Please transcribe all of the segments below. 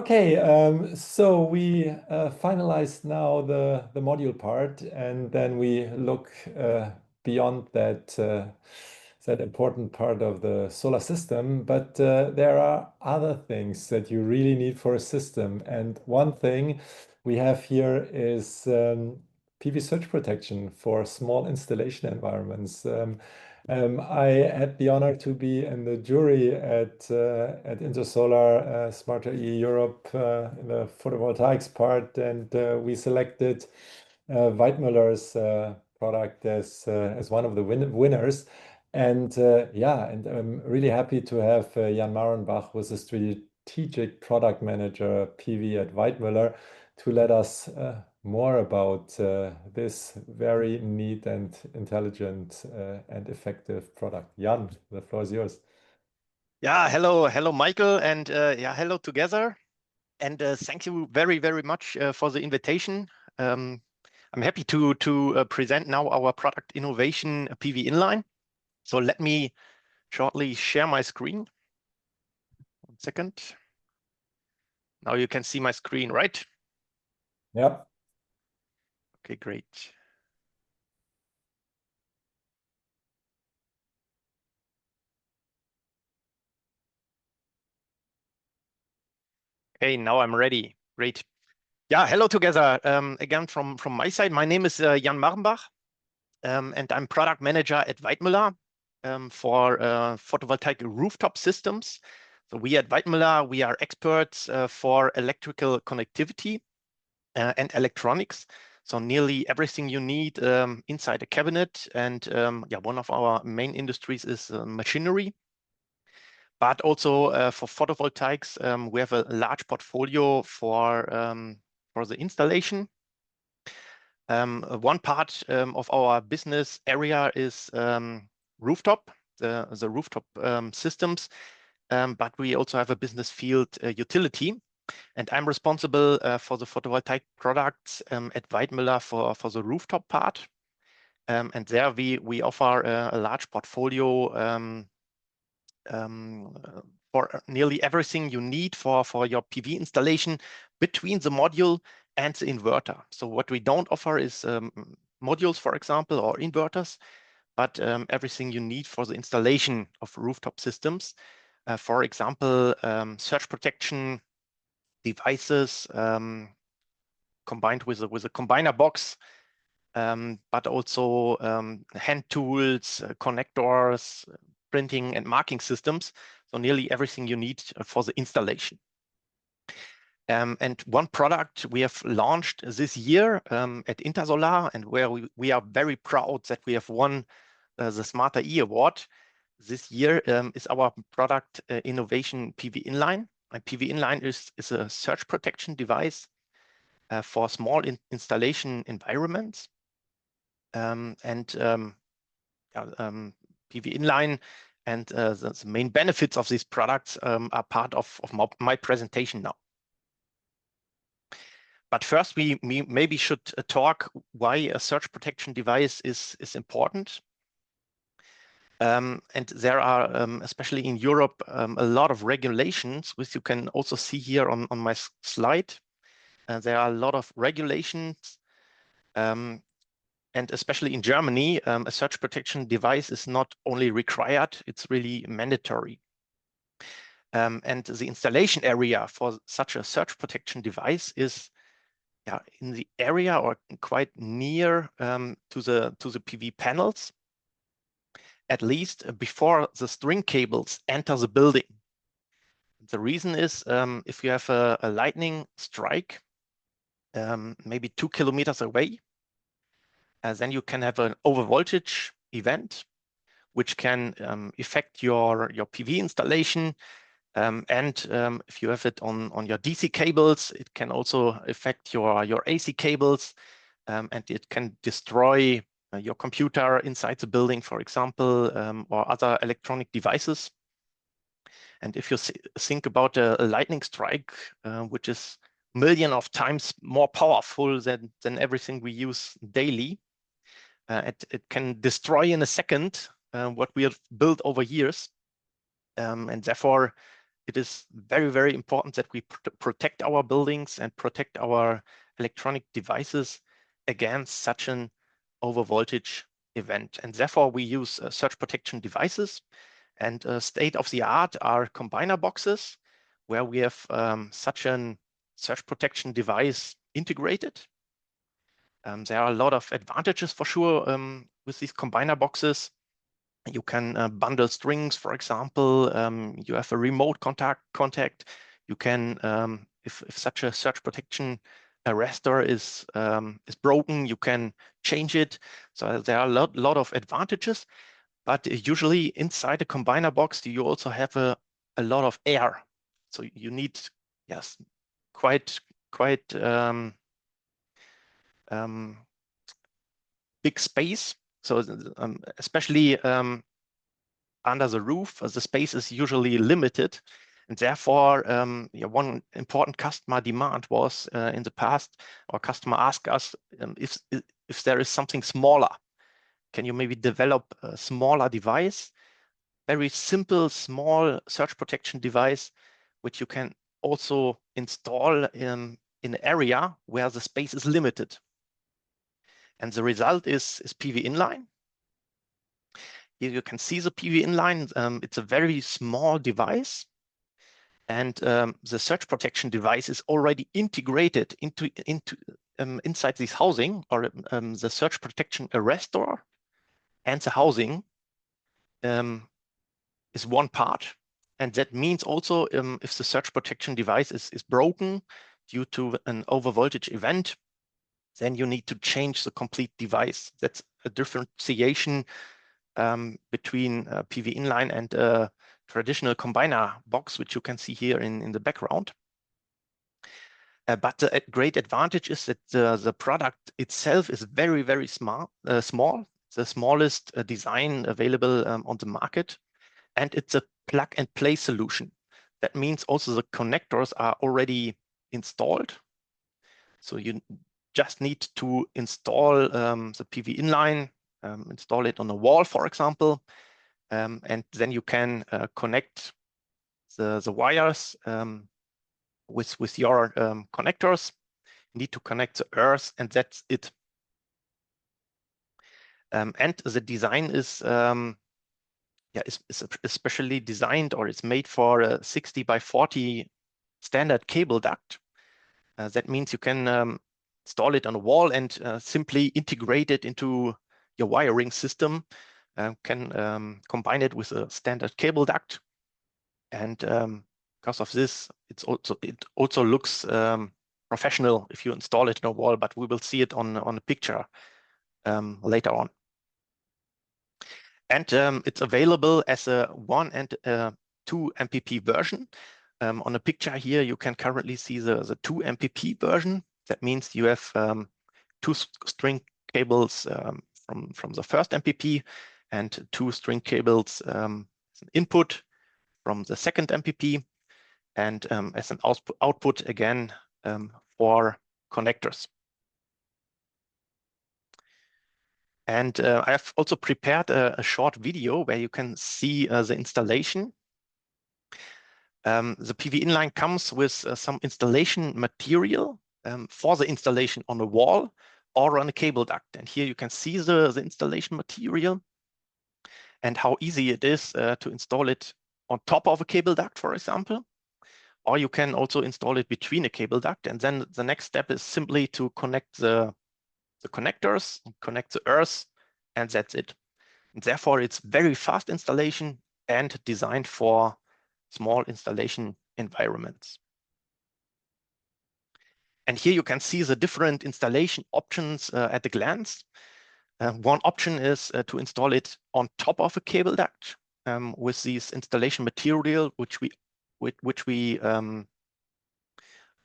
Okay, so we finalized now the module part, and then we look beyond that important part of the solar system. But there are other things that you really need for a system. And one thing we have here is PV surge protection for small installation environments. I had the honor to be in the jury at Intersolar Smarter E Europe in the photovoltaics part, and we selected Weidmüller's product as one of the winners. And yeah, and I'm really happy to have Jan Marrenbach, who is a strategic product manager PV at Weidmüller, to let us more about this very neat and intelligent and effective product. Jan, the floor is yours. Yeah, hello, Michael, and yeah, hello together. And thank you very, very much for the invitation. I'm happy to present now our product innovation, PV Inline. So let me shortly share my screen. 1 second. Now you can see my screen, right? Yep. Okay, great. Okay, now I'm ready. Great. Yeah, hello together. Again, from my side, my name is Jan Marrenbach, and I'm product manager at Weidmüller for photovoltaic rooftop systems. So we at Weidmüller, we are experts for electrical connectivity and electronics. So nearly everything you need inside a cabinet. And yeah, one of our main industries is machinery. But also for photovoltaics, we have a large portfolio for the installation. One part of our business area is rooftop, the rooftop systems, but we also have a business field utility. And I'm responsible for the photovoltaic products at Weidmüller for the rooftop part. And there we offer a large portfolio for nearly everything you need for your PV installation between the module and the inverter. So what we don't offer is modules, for example, or inverters, but everything you need for the installation of rooftop systems. For example, surge protection devices combined with a combiner box, but also hand tools, connectors, printing and marking systems. So nearly everything you need for the installation. And one product we have launched this year at Intersolar, and where we are very proud that we have won the Smarter E Award this year, is our product innovation PV Inline. And PV Inline is a surge protection device for small installation environments. PV Inline and the main benefits of these products are part of my presentation now. But first, we maybe should talk why a surge protection device is important. And there are, especially in Europe, a lot of regulations, which you can also see here on my slide. There are a lot of regulations, and especially in Germany, a surge protection device is not only required, it's really mandatory. And the installation area for such a surge protection device is in the area or quite near to the PV panels, at least before the string cables enter the building. The reason is if you have a lightning strike, maybe 2 kilometers away, then you can have an overvoltage event, which can affect your PV installation. And if you have it on your DC cables, it can also affect your AC cables, and it can destroy your computer inside the building, for example, or other electronic devices. And if you think about a lightning strike, which is million of times more powerful than everything we use daily, it can destroy in a second what we have built over years. And therefore, it is very, very important that we protect our buildings and protect our electronic devices against such an overvoltage event. And therefore, we use surge protection devices. And state of the art are combiner boxes where we have such an surge protection device integrated. There are a lot of advantages for sure with these combiner boxes. You can bundle strings, for example. You have a remote contact. You can, if such a surge protection arrestor is broken, you can change it. So there are a lot of advantages. But usually inside a combiner box, you also have a lot of air. So you need, yes, quite big space. So especially under the roof, the space is usually limited. And therefore, one important customer demand was in the past, our customer asked us if there is something smaller. Can you maybe develop a smaller device? Very simple, small surge protection device, which you can also install in an area where the space is limited. And the result is PV Inline. Here you can see the PV Inline. It's a very small device. And the surge protection device is already integrated into inside this housing, or the surge protection arrestor and the housing is one part. And that means also if the surge protection device is broken due to an overvoltage event, then you need to change the complete device. That's a differentiation between PV Inline and traditional combiner box, which you can see here in the background. But the great advantage is that the product itself is very, very small. It's the smallest design available on the market. And it's a plug and play solution. That means also the connectors are already installed. So you just need to install the PV Inline, install it on a wall, for example, and then you can connect the wires with your connectors. You need to connect the earth, and that's it. And the design is especially designed, or it's made for a 60 by 40 standard cable duct. That means you can install it on a wall and simply integrate it into your wiring system. Can combine it with a standard cable duct, and because of this, it also looks professional if you install it on a wall. But we will see it on a picture later on. And it's available as a 1 and 2 MPP version. On a picture here, you can currently see the 2 MPP version. That means you have 2 string cables from the first MPP and 2 string cables as an input from the second MPP, and as an output again for connectors. And I have also prepared a short video where you can see the installation. The PV Inline comes with some installation material for the installation on a wall or on a cable duct. And here you can see the installation material and how easy it is to install it on top of a cable duct, for example. Or you can also install it between a cable duct. And then the next step is simply to connect the connectors, connect the earth, and that's it. And therefore, it's very fast installation and designed for small installation environments. And here you can see the different installation options at a glance. One option is to install it on top of a cable duct with this installation material, which we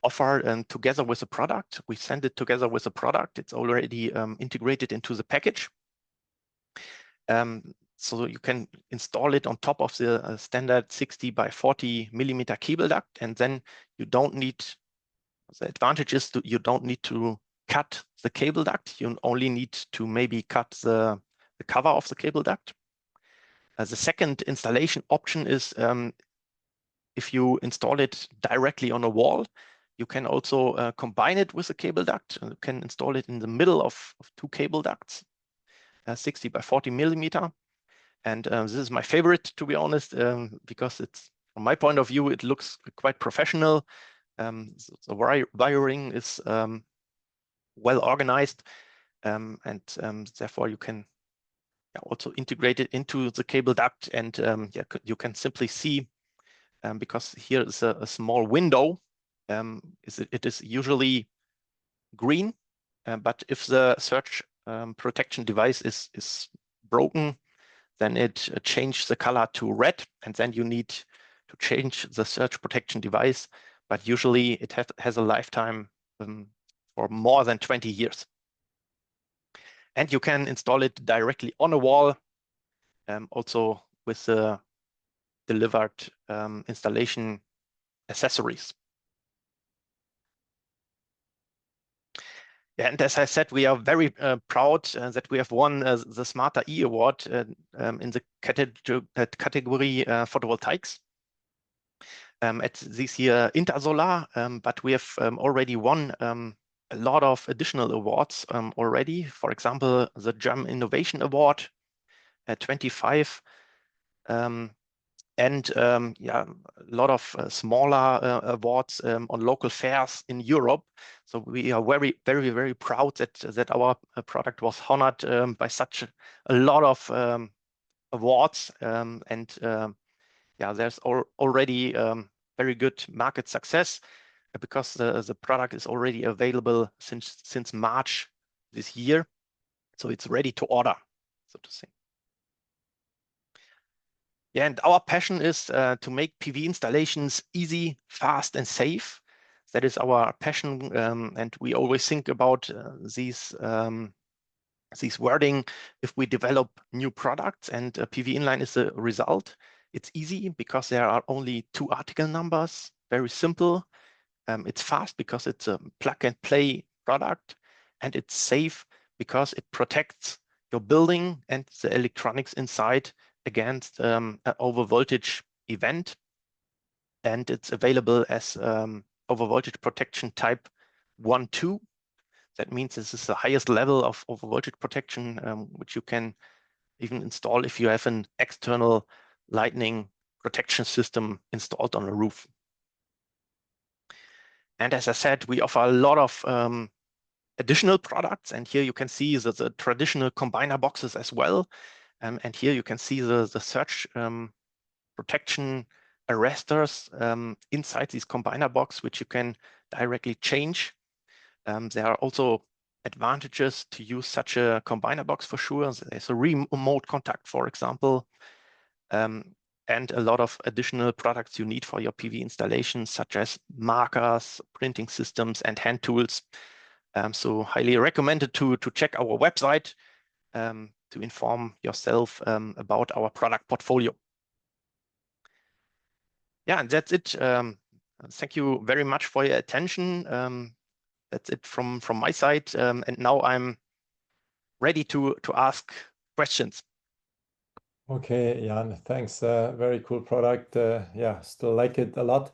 offer together with the product. We send it together with the product. It's already integrated into the package. So you can install it on top of the standard 60 by 40 millimeter cable duct, and then you don't need, the advantage is you don't need to cut the cable duct. You only need to maybe cut the cover of the cable duct. The second installation option is if you install it directly on a wall, you can also combine it with a cable duct. You can install it in the middle of 2 cable ducts, 60 by 40 millimeter. And this is my favorite, to be honest, because it's, from my point of view, it looks quite professional. The wiring is well organized, and therefore you can also integrate it into the cable duct, and you can simply see, because here is a small window, it is usually green, but if the surge protection device is broken, then it changes the color to red, and then you need to change the surge protection device. But usually it has a lifetime for more than 20 years. And you can install it directly on a wall, also with the delivered installation accessories. And as I said, we are very proud that we have won the Smarter E Award in the category photovoltaics at this year Intersolar, but we have already won a lot of additional awards already. For example, the German Innovation Award at 25, and a lot of smaller awards on local fairs in Europe. So we are very, very, very proud that our product was honored by such a lot of awards, and there's already very good market success, because the product is already available since March this year, so it's ready to order, so to say. Yeah, and our passion is to make PV installations easy, fast, and safe. That is our passion, and we always think about these wording if we develop new products, and PV Inline is a result. It's easy because there are only 2 article numbers, very simple. It's fast because it's a plug-and-play product, and it's safe because it protects your building and the electronics inside against an overvoltage event. And it's available as overvoltage protection type 1-2. That means this is the highest level of overvoltage protection, which you can even install if you have an external lightning protection system installed on a roof. And as I said, we offer a lot of additional products, and here you can see the traditional combiner boxes as well. And here you can see the surge protection arresters inside this combiner box, which you can directly change. There are also advantages to use such a combiner box for sure. There's a remote contact, for example, and a lot of additional products you need for your PV installations, such as markers, printing systems, and hand tools. So highly recommended to check our website to inform yourself about our product portfolio. Yeah, and that's it. Thank you very much for your attention. That's it from my side. And now I'm ready to ask questions. Okay, Jan, thanks. Very cool product. Yeah, still like it a lot.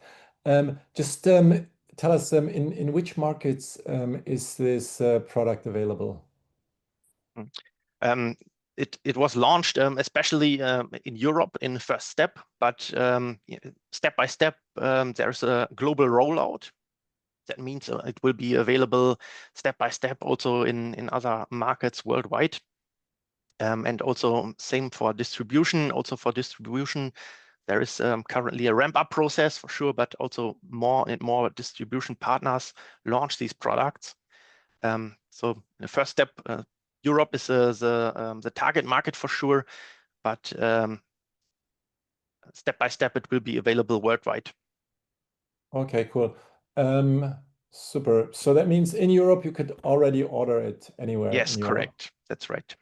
Just tell us in which markets is this product available? It was launched especially in Europe in the first step, but step by step there's a global rollout. That means it will be available step by step also in other markets worldwide. And also same for distribution. Also for distribution, there is currently a ramp-up process for sure, but also more and more distribution partners launch these products. So in the first step, Europe is the target market for sure, but step by step it will be available worldwide. Okay, cool. Super. So that means in Europe you could already order it anywhere. Yes, in Europe. correct. That's right.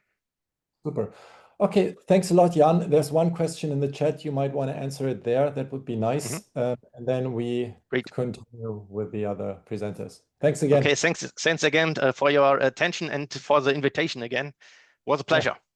Super. Okay, thanks a lot, Jan. There's one question in the chat. You might want to answer it there. That would be nice. And then we continue with the other presenters. Thanks again. Okay, thanks again for your attention and for the invitation again. It was a pleasure. Yeah.